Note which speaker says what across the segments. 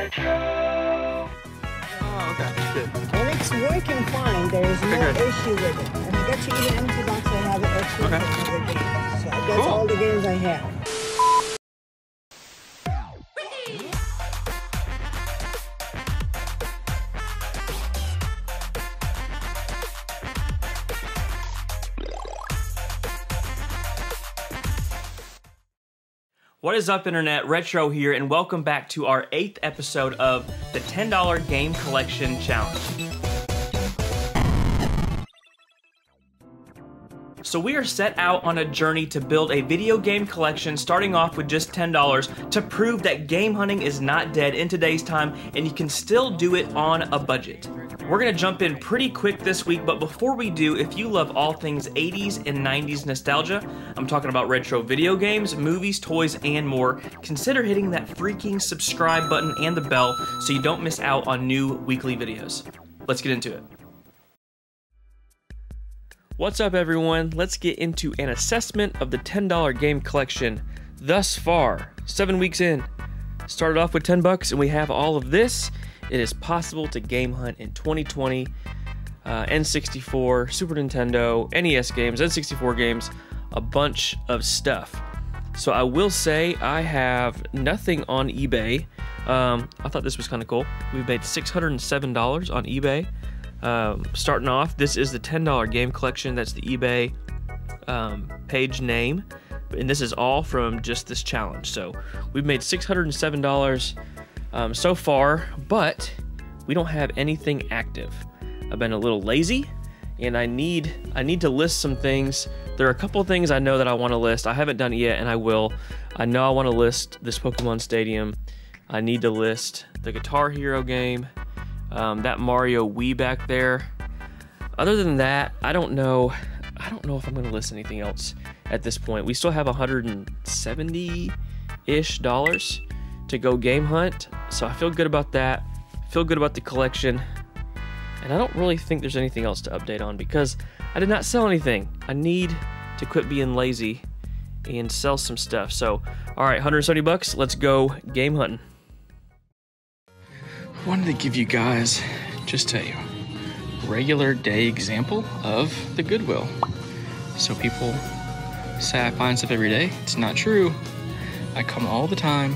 Speaker 1: Oh, okay, good.
Speaker 2: And it's working fine. There is no issue with it. And I got you even empty box. I have it extra for the games. So that's all the games I have.
Speaker 3: What is up, Internet? Retro here, and welcome back to our 8th episode of the $10 Game Collection Challenge. So we are set out on a journey to build a video game collection, starting off with just $10 to prove that game hunting is not dead in today's time, and you can still do it on a budget. We're gonna jump in pretty quick this week, but before we do, if you love all things 80s and 90s nostalgia, I'm talking about retro video games, movies, toys, and more, consider hitting that freaking subscribe button and the bell so you don't miss out on new weekly videos. Let's get into it. What's up, everyone? Let's get into an assessment of the $10 game collection thus far. 7 weeks in. Started off with 10 bucks and we have all of this. It is possible to game hunt in 2020, N64, Super Nintendo, NES games, N64 games, a bunch of stuff. So I will say I have nothing on eBay. I thought this was kind of cool. We've made $607 on eBay. Starting off, this is the $10 game collection. That's the eBay page name. And this is all from just this challenge. So we've made $607 so far, but we don't have anything active. I've been a little lazy, and I need to list some things. There are a couple of things I know that I want to list. I haven't done it yet, and I will. I know I want to list this Pokemon Stadium. I need to list the Guitar Hero game, that Mario Wii back there. Other than that, I don't know if I'm going to list anything else at this point. We still have $170-ish to go game hunt, so I feel good about that. Feel good about the collection, and I don't really think there's anything else to update on because I did not sell anything. I need to quit being lazy and sell some stuff. So, all right, 170 bucks. Let's go game hunting.
Speaker 1: Wanted to give you guys just a regular day example of the Goodwill. So people say I find stuff every day. It's not true. I come all the time,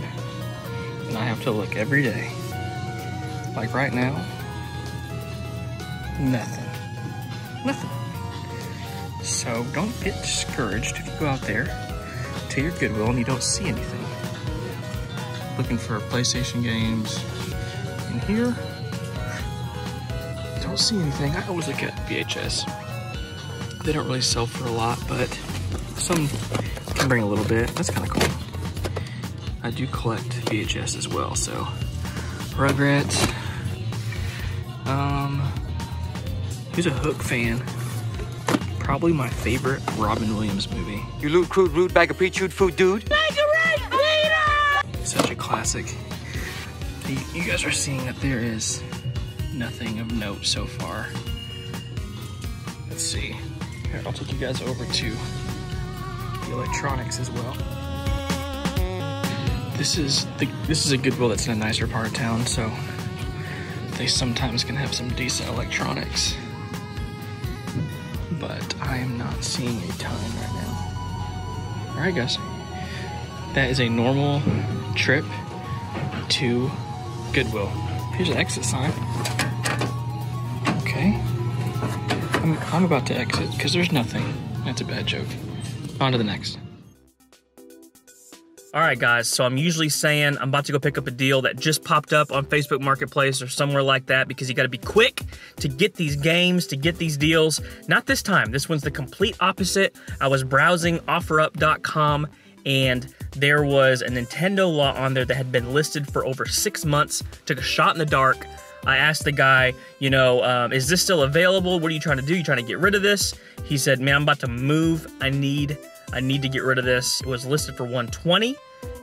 Speaker 1: and I have to look every day. Like right now, nothing. So don't get discouraged if you go out there to your Goodwill and you don't see anything. Looking for PlayStation games in here. Don't see anything. I always look at VHS. They don't really sell for a lot, but some can bring a little bit. That's kind of cool. I do collect VHS as well, so Rugrats. Who's a Hook fan? Probably my favorite Robin Williams movie.
Speaker 4: You loot, crude, rude, bag of pre-chewed food, dude.
Speaker 1: Make a right, Peter! Such a classic. You guys are seeing that there is nothing of note so far. Let's see. Here, I'll take you guys over to the electronics as well. This is a Goodwill that's in a nicer part of town, so they sometimes can have some decent electronics. But I am not seeing a ton right now. Alright guys, that is a normal trip to Goodwill. Here's an exit sign. Okay. I'm about to exit because there's nothing. That's a bad joke. On to the next.
Speaker 3: Alright guys, so I'm usually saying I'm about to go pick up a deal that just popped up on Facebook Marketplace or somewhere like that because you gotta be quick to get these games, to get these deals. Not this time. This one's the complete opposite. I was browsing OfferUp.com and there was a Nintendo lot on there that had been listed for over 6 months. Took a shot in the dark. I asked the guy, you know, is this still available? What are you trying to do? You trying to get rid of this? He said, man, I'm about to move. I need to get rid of this. It was listed for $120.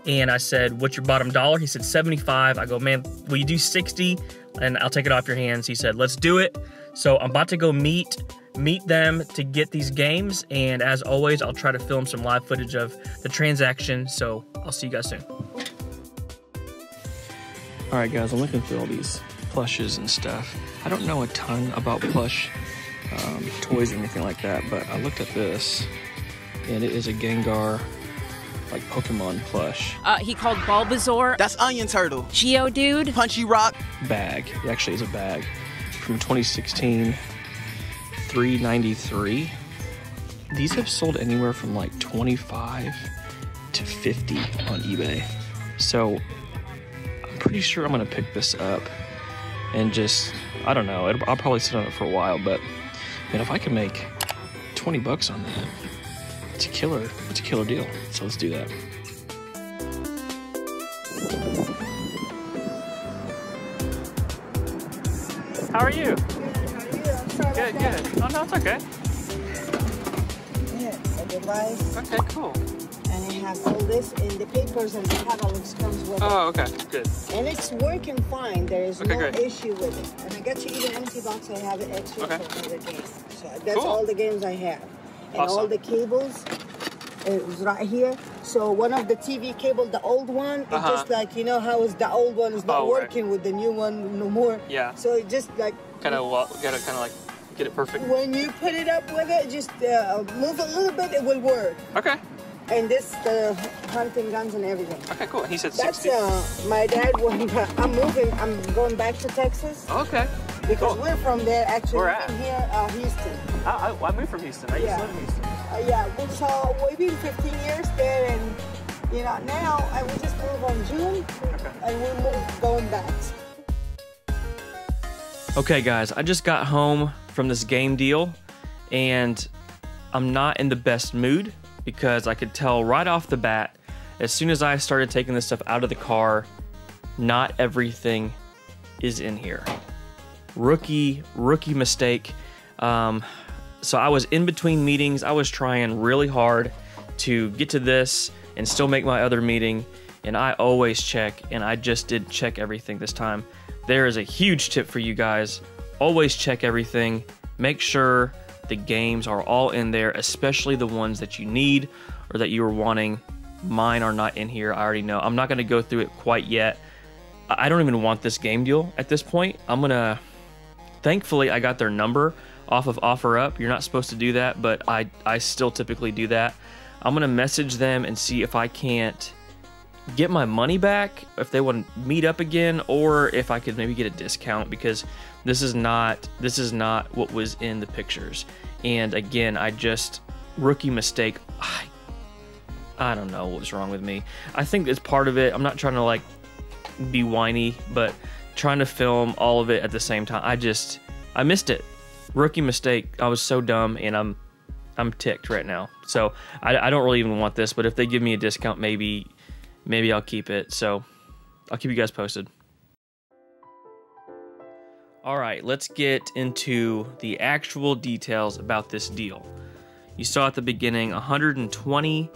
Speaker 3: And I said, what's your bottom dollar? He said 75. I go, man, will you do 60? And I'll take it off your hands. He said, let's do it. So I'm about to go meet them to get these games. And as always, I'll try to film some live footage of the transaction. So I'll see you guys soon.
Speaker 1: All right, guys, I'm looking through all these plushes and stuff. I don't know a ton about plush toys or anything like that, but I looked at this, and it is a Gengar, like Pokemon plush.
Speaker 5: He called Bulbasaur.
Speaker 6: That's Onion Turtle.
Speaker 5: Geodude.
Speaker 6: Punchy Rock.
Speaker 1: Bag. It actually is a bag from 2016, $3.93. These have sold anywhere from like 25 to 50 on eBay. So I'm pretty sure I'm gonna pick this up and just, I don't know, I'll probably sit on it for a while, but man, if I can make 20 bucks on that, it's a killer deal. So let's do that.
Speaker 3: How are you?
Speaker 2: I'm sorry about
Speaker 3: Good,
Speaker 2: that.
Speaker 3: good. Oh, no, it's okay.
Speaker 2: Yeah, a device.
Speaker 3: Okay, cool.
Speaker 2: And I have all this in the papers and the catalogs comes with it.
Speaker 3: Oh, okay, good.
Speaker 2: And it's working fine. There is no
Speaker 3: great.
Speaker 2: issue with it. And I got you even empty box. I have it extra
Speaker 3: Okay.
Speaker 2: for the game. So that's
Speaker 3: Cool.
Speaker 2: all the games I have. And
Speaker 3: Awesome.
Speaker 2: all the cables is right here. So one of the TV cable, the old one, it's just like, you know how is the old one is not
Speaker 3: Oh, right.
Speaker 2: working with the new one no more.
Speaker 3: Yeah.
Speaker 2: So it just like
Speaker 3: Gotta like get it perfect.
Speaker 2: when you put it up with it, just move a little bit, it will work.
Speaker 3: Okay.
Speaker 2: And this the hunting guns and everything.
Speaker 3: Okay, cool. And he said
Speaker 2: That's
Speaker 3: 60.
Speaker 2: my dad. When I'm moving, I'm going back to Texas
Speaker 3: Okay.
Speaker 2: because
Speaker 3: Cool.
Speaker 2: we're from there. Actually,
Speaker 3: Where
Speaker 2: we're
Speaker 3: at?
Speaker 2: in here, Houston.
Speaker 3: I moved from Houston. I used
Speaker 2: Yeah.
Speaker 3: to live in Houston.
Speaker 2: Yeah, so we've been 15 years there, and you know now we just moved on June, and we moved going back.
Speaker 3: Okay, guys, I just got home from this game deal, and I'm not in the best mood because I could tell right off the bat, as soon as I started taking this stuff out of the car, not everything is in here. Rookie mistake. So I was in between meetings. I was trying really hard to get to this and still make my other meeting, and I always check, and I just didn't check everything this time. There is a huge tip for you guys. Always check everything. Make sure the games are all in there, especially the ones that you need or that you are wanting. Mine are not in here. I already know. I'm not going to go through it quite yet. I don't even want this game deal at this point. Thankfully, I got their number off of OfferUp. You're not supposed to do that, but I still typically do that. I'm going to message them and see if I can't get my money back, if they want to meet up again, or if I could maybe get a discount, because this is not what was in the pictures. And again, rookie mistake. I don't know what was wrong with me. I think it's part of it. I'm not trying to like be whiny, but trying to film all of it at the same time. I missed it. Rookie mistake. I was so dumb, and I'm ticked right now. So I don't really even want this, but if they give me a discount, maybe I'll keep it. So I'll keep you guys posted. All right, let's get into the actual details about this deal. You saw at the beginning, 120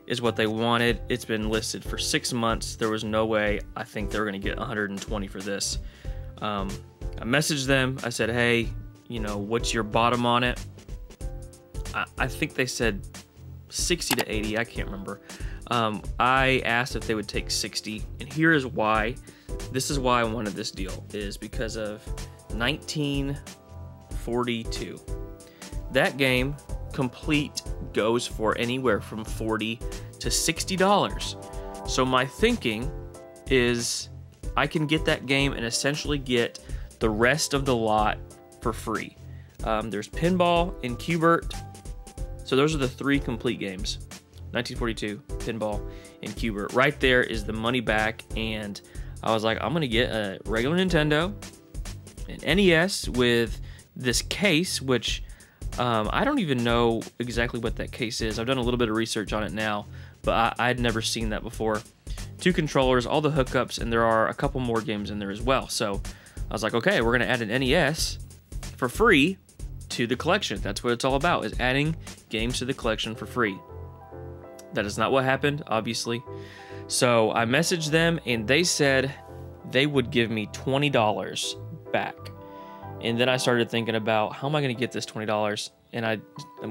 Speaker 3: is what they wanted. It's been listed for 6 months. There was no way I think they were gonna get 120 for this. I messaged them. I said, hey, what's your bottom on it? I think they said 60 to 80. I can't remember. I asked if they would take 60, and here is why. This is why I wanted this deal, is because of 1942. That game complete goes for anywhere from $40 to $60. So my thinking is I can get that game and essentially get the rest of the lot for free. There's Pinball and Q*bert. So those are the 3 complete games. 1942, Pinball, and Q*bert. Right there is the money back, and I was like, I'm gonna get a regular Nintendo, an NES with this case, which I don't even know exactly what that case is. I've done a little bit of research on it now, but I'd never seen that before. 2 controllers, all the hookups, and there are a couple more games in there as well. So I was like, okay, we're gonna add an NES for free to the collection. That's what it's all about, is adding games to the collection for free. That is not what happened, obviously. So I messaged them, and they said they would give me $20 back. And then I started thinking about, how am I going to get this $20? And I'm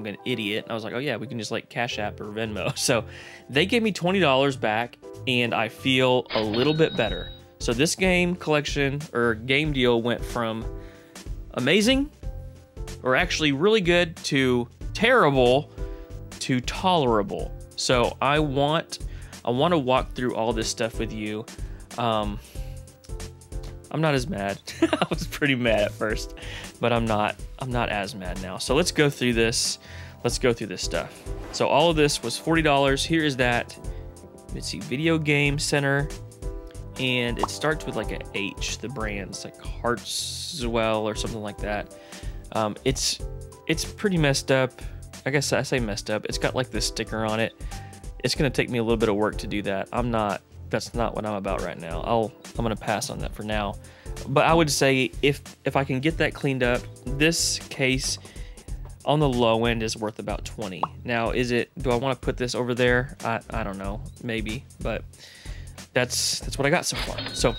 Speaker 3: an idiot. I was like, oh yeah, we can just like Cash App or Venmo. So they gave me $20 back, and I feel a little bit better. So this game collection or game deal went from amazing, or actually really good, to terrible to tolerable. So I want to walk through all this stuff with you. I'm not as mad. I was pretty mad at first, but I'm not as mad now. So let's go through this. Let's go through this stuff. So all of this was $40. Here is that. Let's see, Video Game Center, and it starts with like a H. The brand's like Hartswell or something like that. It's pretty messed up. I guess I say messed up. It's got like this sticker on it. It's gonna take me a little bit of work to do that. That's not what I'm about right now. I'm gonna pass on that for now. But I would say if I can get that cleaned up, this case on the low end is worth about 20. Now, do I want to put this over there? I don't know, maybe, but that's what I got so far. So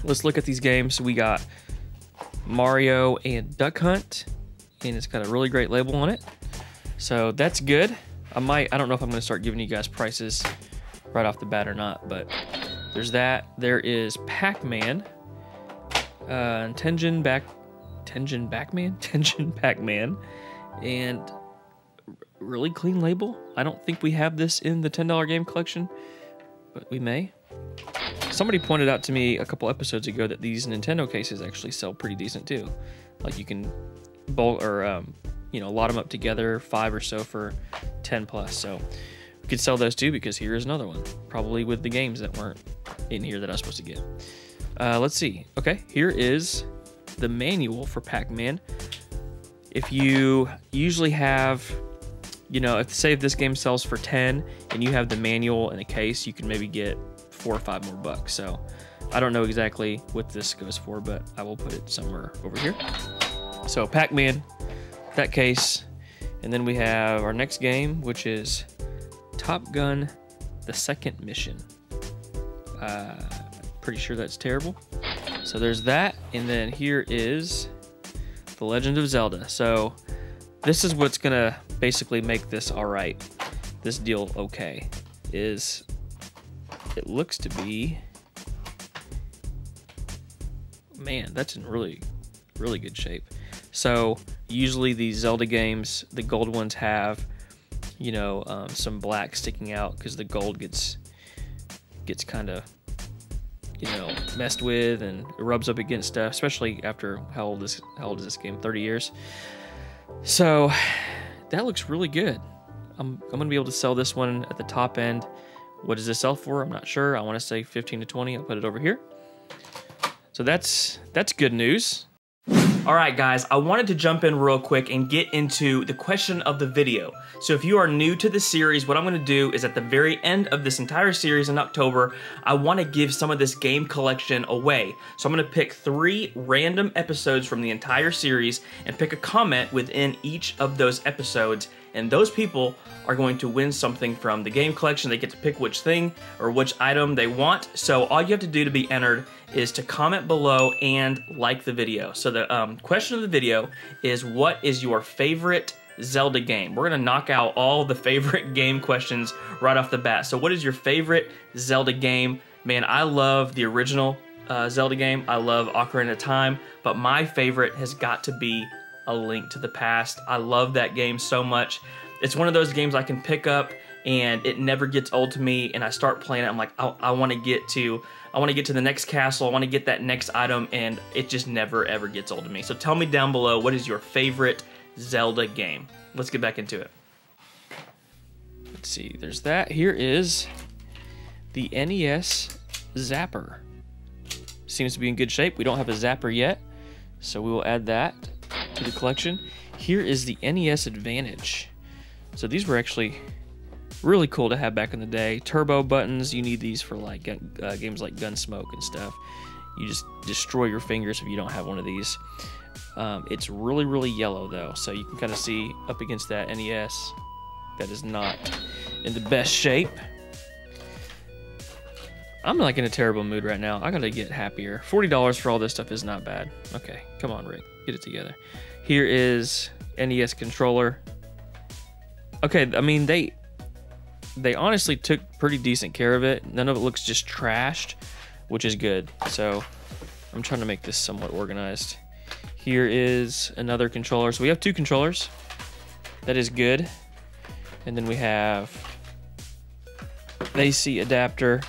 Speaker 3: let's look at these games. We got Mario and Duck Hunt, and it's got a really great label on it. So that's good. I don't know if I'm going to start giving you guys prices right off the bat or not, but there's that. There is Pac-Man, Tenjin Pac-Man, and really clean label. I don't think we have this in the $10 game collection, but we may. Somebody pointed out to me a couple episodes ago that these Nintendo cases actually sell pretty decent too. Like you can bulk or lot them up together, 5 or so for 10 plus. So we could sell those too, because here is another one, probably with the games that weren't in here that I was supposed to get. Let's see. Okay, here is the manual for Pac-Man. If you usually have, if this game sells for 10 and you have the manual in a case, you can maybe get 4 or 5 more bucks. So I don't know exactly what this goes for, but I will put it somewhere over here. So Pac-Man, that case. And then we have our next game, which is Top Gun, the second mission. Pretty sure that's terrible. So there's that. And then here is The Legend of Zelda. So this is what's gonna basically make this all right. This deal okay. It looks to be, man, that's in really, really good shape. So usually these Zelda games, the gold ones have, some black sticking out because the gold gets kind of, messed with and it rubs up against stuff, especially after how old is this game? 30 years. So that looks really good. I'm gonna be able to sell this one at the top end. What does this sell for? I'm not sure. I want to say 15 to 20. I'll put it over here. So that's good news. All right, guys, I wanted to jump in real quick and get into the question of the video. So if you are new to the series, what I'm gonna do is at the very end of this entire series in October, I wanna give some of this game collection away. So I'm gonna pick 3 random episodes from the entire series and pick a comment within each of those episodes, and those people are going to win something from the game collection. They get to pick which thing or which item they want. So all you have to do to be entered is to comment below and like the video. So the question of the video is, what is your favorite Zelda game? We're gonna knock out all the favorite game questions right off the bat. So what is your favorite Zelda game? Man, I love the original Zelda game. I love Ocarina of Time, but my favorite has got to be A Link to the Past. I love that game so much. It's one of those games I can pick up and it never gets old to me, and I start playing it, I'm like, I want to get to the next castle, I want to get that next item, and it just never ever gets old to me. So tell me down below, what is your favorite Zelda game? Let's get back into it. Let's see, there's that. Here is the NES Zapper. Seems to be in good shape. We don't have a Zapper yet, so we will add that to the collection. Here is the NES Advantage. So these were actually really cool to have back in the day. Turbo buttons, you need these for like games like Gunsmoke and stuff. You just destroy your fingers if you don't have one of these. It's really, really yellow though, so you can kind of see up against that NES that is not in the best shape. I'm like in a terrible mood right now. I gotta get happier. $40 for all this stuff is not bad. Okay, come on, Rick, get it together. Here is NES controller. Okay, I mean, they honestly took pretty decent care of it. None of it looks just trashed, which is good. So I'm trying to make this somewhat organized. Here is another controller. So we have 2 controllers. That is good. And then we have the AC adapter.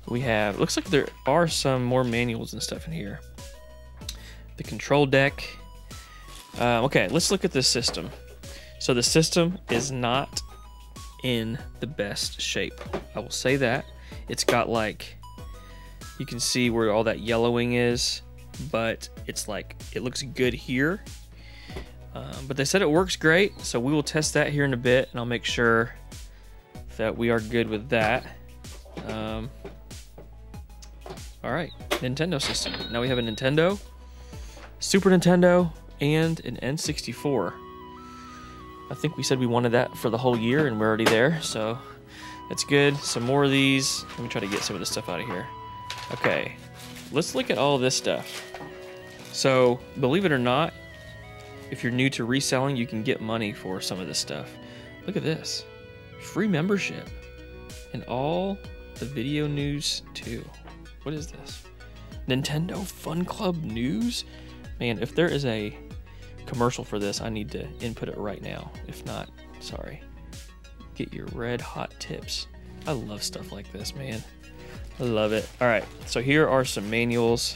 Speaker 3: We have, looks like there are some more manuals and stuff in here. The control deck. Okay, let's look at this system. So the system is not in the best shape. I will say that. It's got like, you can see where all that yellowing is, but it's like, it looks good here. But they said it works great, so we will test that here in a bit, and I'll make sure that we are good with that. All right, Nintendo system. Now we have a Nintendo, Super Nintendo, and an N64. I think we said we wanted that for the whole year, and we're already there, so that's good. Some more of these. Let me try to get some of this stuff out of here. Okay, let's look at all of this stuff. So, believe it or not, if you're new to reselling, you can get money for some of this stuff. Look at this. Free membership. And all the video news too. What is this? Nintendo Fun Club news? Man, if there is a commercial for this, I need to input it right now. If not, sorry. Get your red hot tips. I love stuff like this, man. I love it. All right, so here are some manuals.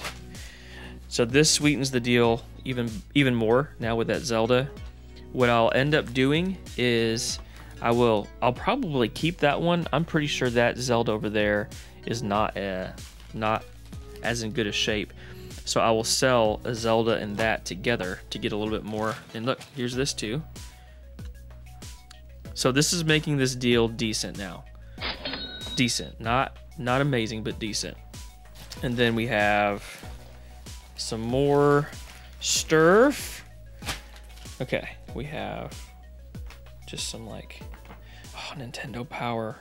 Speaker 3: So this sweetens the deal even more now with that Zelda. What I'll end up doing is I'll probably keep that one. I'm pretty sure that Zelda over there is not as in good a shape. So I will sell a Zelda and that together to get a little bit more. And look, here's this too. So this is making this deal decent now. Decent, not amazing, but decent. And then we have some more Sturf. Okay, we have just some like, oh, Nintendo Power.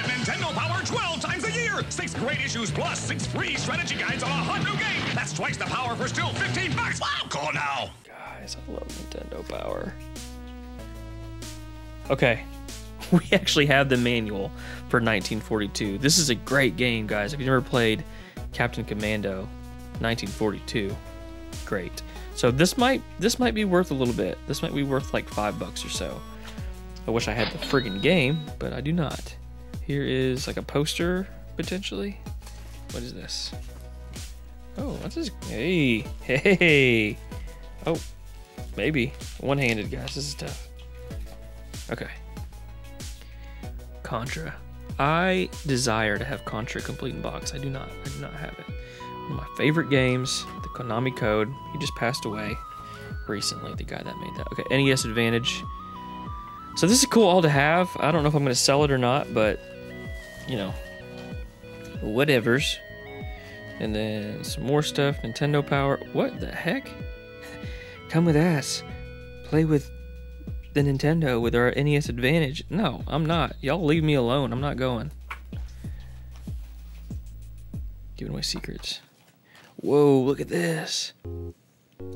Speaker 6: Nintendo Power 12 times a year. 6 great issues plus 6 free strategy guides on a hot new game. That's twice the power for still $15. Wow, call now.
Speaker 3: Guys, I love Nintendo Power. Okay, we actually have the manual for 1942. This is a great game, guys. If you've never played Captain Commando 1942, great. So this might be worth a little bit. This might be worth like $5 or so. I wish I had the friggin' game, but I do not. Here is like a poster, potentially. What is this? Oh, what's this? Hey, hey. Oh, maybe. One-handed, guys. This is tough. Okay. Contra. I desire to have Contra complete in box. I do not have it. One of my favorite games, the Konami Code. He just passed away recently, the guy that made that. Okay, NES Advantage. So this is cool all to have. I don't know if I'm going to sell it or not, but you know, whatevers. And then some more stuff. Nintendo Power. What the heck? Come with us. Play with the Nintendo with our NES Advantage. No, I'm not. Y'all leave me alone. I'm not going. Giving away secrets. Whoa, look at this.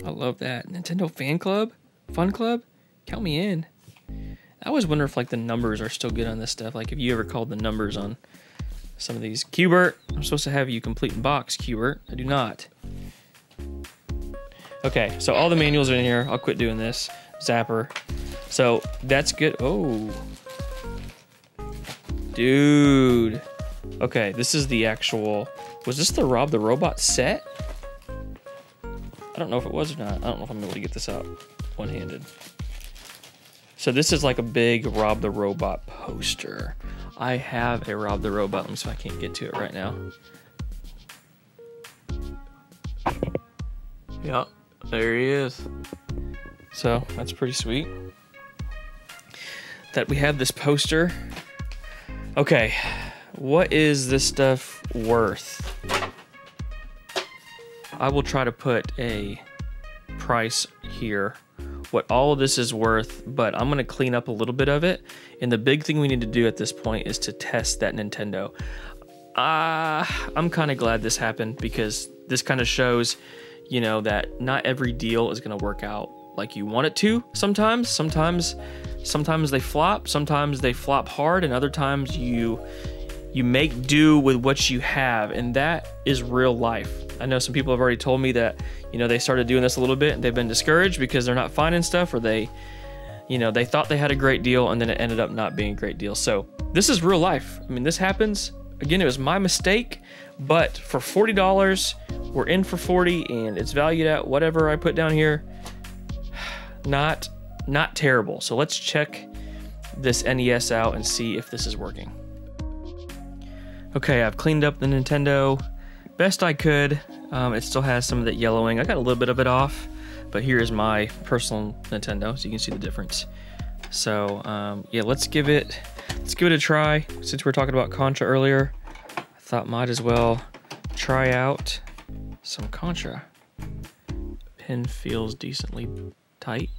Speaker 3: I love that. Nintendo Fan Club? Fun Club? Count me in. I always wonder if like the numbers are still good on this stuff. Like if you ever called the numbers on some of these. Qbert, I'm supposed to have you complete in box, Qbert. I do not. Okay, so all the manuals are in here. I'll quit doing this. Zapper. So that's good. Oh. Dude. Okay, this is the actual, was this the Rob the Robot set? I don't know if it was or not. I don't know if I'm able to get this out one-handed. So this is like a big Rob the Robot poster. I have a Rob the Robot. Let me see if I can't get to it right now. Yeah, there he is. So that's pretty sweet that we have this poster. Okay, what is this stuff worth? I will try to put a price here what all of this is worth, but I'm gonna clean up a little bit of it. And the big thing we need to do at this point is to test that Nintendo. I'm kind of glad this happened, because this kind of shows, you know, that not every deal is gonna work out like you want it to. Sometimes they flop, sometimes they flop hard, and other times you make do with what you have, and that is real life. I know some people have already told me that, you know, they started doing this a little bit and they've been discouraged because they're not finding stuff, or they, you know, they thought they had a great deal and then it ended up not being a great deal. So this is real life. I mean, this happens. Again, it was my mistake, but for $40, we're in for 40, and it's valued at whatever I put down here. Not terrible. So let's check this NES out and see if this is working. Okay, I've cleaned up the Nintendo best I could. It still has some of that yellowing. I got a little bit of it off, but here's my personal Nintendo, so you can see the difference. So yeah, let's give it a try. Since we were talking about Contra earlier, I thought might as well try out some Contra. Pin feels decently tight,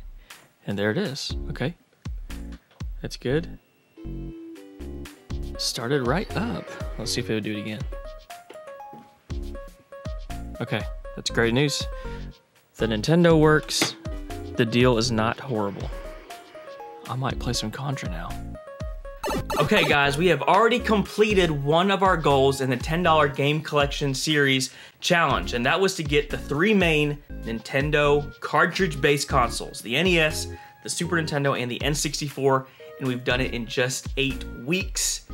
Speaker 3: and there it is. Okay, that's good. Started right up. Let's see if it would do it again. Okay, that's great news. The Nintendo works. The deal is not horrible. I might play some Contra now. Okay guys, we have already completed one of our goals in the $10 Game Collection Series challenge, and that was to get the 3 main Nintendo cartridge-based consoles, the NES, the Super Nintendo, and the N64, and we've done it in just 8 weeks.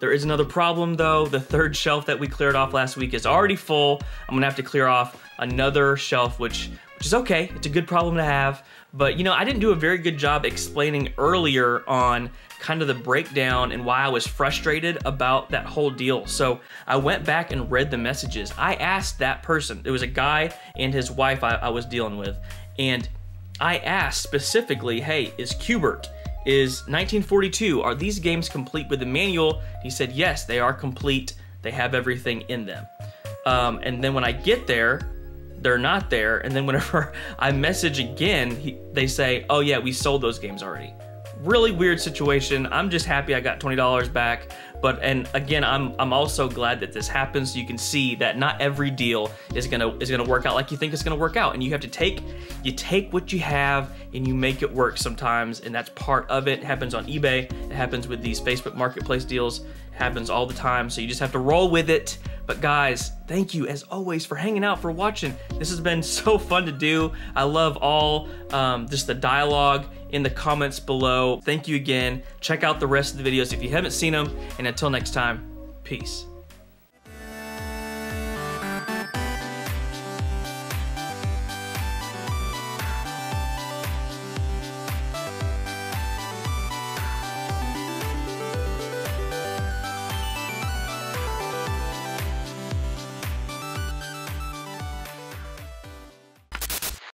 Speaker 3: There is another problem though. The 3rd shelf that we cleared off last week is already full. I'm gonna have to clear off another shelf, which is okay. It's a good problem to have. But you know, I didn't do a very good job explaining earlier on kind of the breakdown and why I was frustrated about that whole deal. So I went back and read the messages. I asked that person, it was a guy and his wife I was dealing with, and I asked specifically, hey, is Qbert, is 1942, are these games complete with the manual? He said, yes, they are complete. They have everything in them. And then when I get there, they're not there. And then whenever I message again, they say, oh yeah, we sold those games already. Really weird situation. I'm just happy I got $20 back. And again, I'm also glad that this happens, so you can see that not every deal is gonna work out like you think it's gonna work out. And you have to take what you have and you make it work sometimes, and that's part of it. It happens on eBay, it happens with these Facebook Marketplace deals, it happens all the time, so you just have to roll with it. But guys, thank you as always for hanging out, for watching. This has been so fun to do. I love all just the dialogue in the comments below. Thank you again. Check out the rest of the videos if you haven't seen them. And until next time, peace.